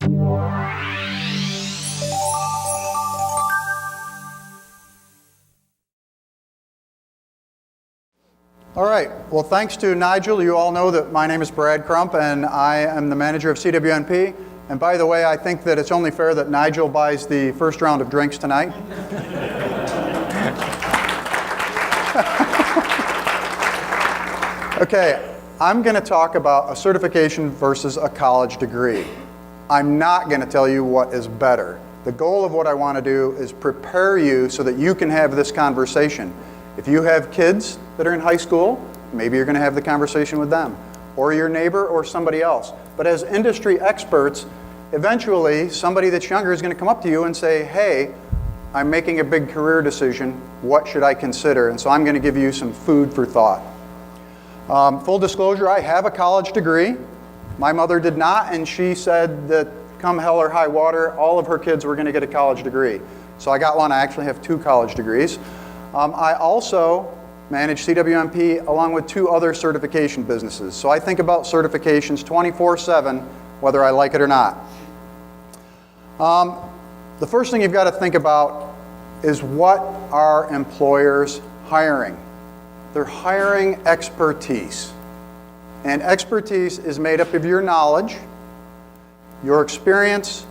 All right, well, thanks to Nigel. You all know that my name is Brad Crump, and I am the manager of CWNP. And by the way, I think that it's only fair that Nigel buys the first round of drinks tonight. Okay, I'm going to talk about a certification versus a college degree. I'm not going to tell you what is better. The goal of what I want to do is prepare you so that you can have this conversation. If you have kids that are in high school, maybe you're going to have the conversation with them, or your neighbor or somebody else. But as industry experts, eventually somebody that's younger is going to come up to you and say, hey, I'm making a big career decision. What should I consider? And so I'm going to give you some food for thought. Full disclosure, I have a college degree. My mother did not, and she said that come hell or high water, all of her kids were going to get a college degree. So I got one. I actually have 2 college degrees. I also manage CWNP along with 2 other certification businesses. So I think about certifications 24/7, whether I like it or not. The first thing you've got to think about is, what are employers hiring? They're hiring expertise. And expertise is made up of your knowledge, your experience,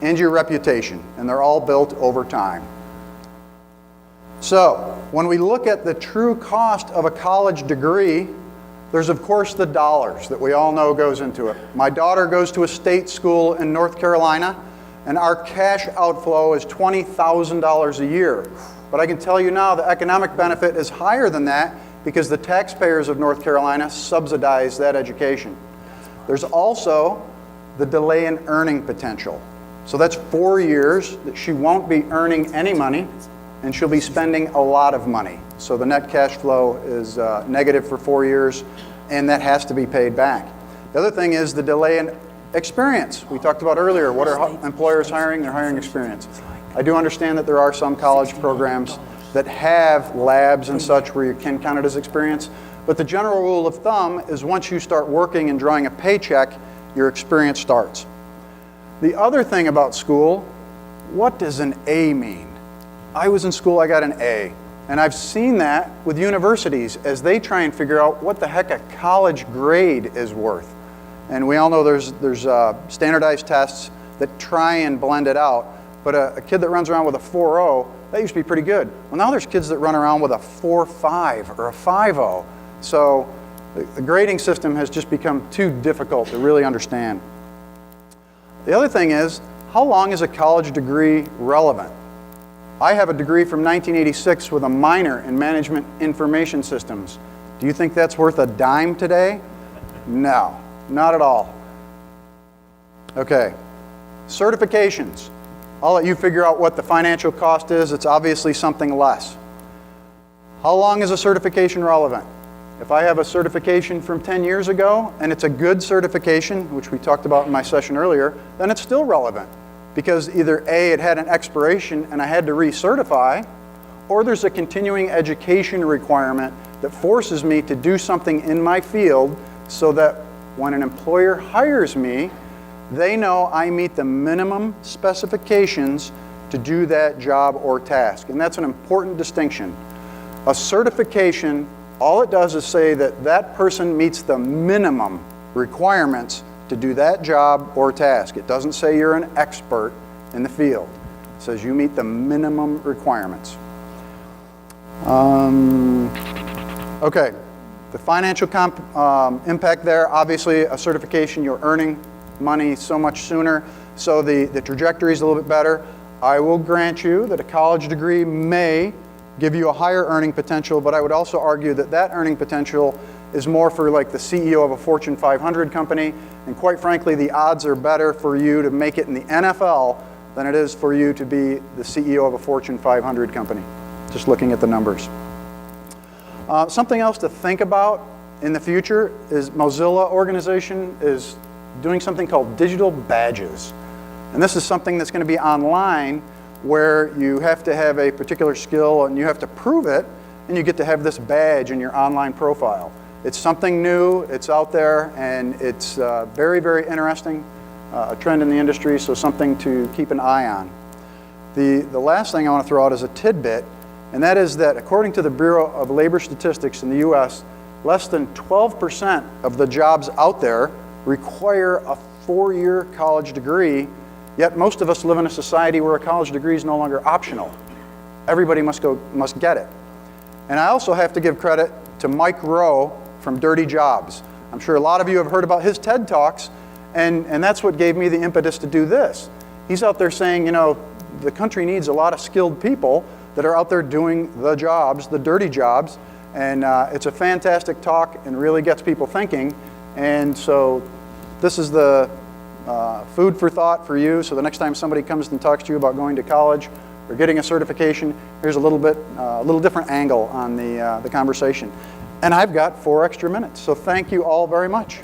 and your reputation. And they're all built over time. So, when we look at the true cost of a college degree, there's of course the dollars that we all know goes into it. My daughter goes to a state school in North Carolina, and our cash outflow is $20,000 a year. But I can tell you now the economic benefit is higher than that because the taxpayers of North Carolina subsidize that education. There's also the delay in earning potential. So that's 4 years that she won't be earning any money, and she'll be spending a lot of money. So the net cash flow is negative for 4 years, and that has to be paid back. The other thing is the delay in experience. We talked about earlier, what are employers hiring? They're hiring experience. I do understand that there are some college programs that have labs and such where you can count it as experience, but the general rule of thumb is once you start working and drawing a paycheck, your experience starts. The other thing about school, what does an A mean? I was in school, I got an A. And I've seen that with universities as they try and figure out what the heck a college grade is worth. And we all know there's standardized tests that try and blend it out. But a kid that runs around with a 4.0, that used to be pretty good. Well, now there's kids that run around with a 4.5 or a 5.0. So the grading system has just become too difficult to really understand. The other thing is, how long is a college degree relevant? I have a degree from 1986 with a minor in management information systems. Do you think that's worth a dime today? No, not at all. Okay, certifications. I'll let you figure out what the financial cost is. It's obviously something less. How long is a certification relevant? If I have a certification from 10 years ago and it's a good certification, which we talked about in my session earlier, then it's still relevant. Because either A, it had an expiration and I had to recertify, or there's a continuing education requirement that forces me to do something in my field so that when an employer hires me, they know I meet the minimum specifications to do that job or task. And that's an important distinction. A certification, all it does is say that that person meets the minimum requirements to do that job or task. It doesn't say you're an expert in the field. It says you meet the minimum requirements. Okay, the financial impact there, obviously a certification, you're earning money so much sooner, so the trajectory is a little bit better. I will grant you that a college degree may give you a higher earning potential, but I would also argue that that earning potential is more for like the CEO of a Fortune 500 company, and quite frankly, the odds are better for you to make it in the NFL than it is for you to be the CEO of a Fortune 500 company, just looking at the numbers. Something else to think about in the future is Mozilla organization is doing something called digital badges. And this is something that's going to be online where you have to have a particular skill and you have to prove it, and you get to have this badge in your online profile. It's something new, it's out there, and it's very, very interesting. a trend in the industry, so something to keep an eye on. The last thing I want to throw out is a tidbit, and that is that according to the Bureau of Labor Statistics in the U.S., less than 12% of the jobs out there require a 4-year college degree, yet most of us live in a society where a college degree is no longer optional. Everybody must get it. And I also have to give credit to Mike Rowe from Dirty Jobs. I'm sure a lot of you have heard about his TED Talks, and that's what gave me the impetus to do this. He's out there saying, you know, the country needs a lot of skilled people that are out there doing the jobs, the dirty jobs, and it's a fantastic talk and really gets people thinking. And so this is the food for thought for you. So the next time somebody comes and talks to you about going to college or getting a certification, here's a little different angle on the conversation. And I've got 4 extra minutes, so thank you all very much.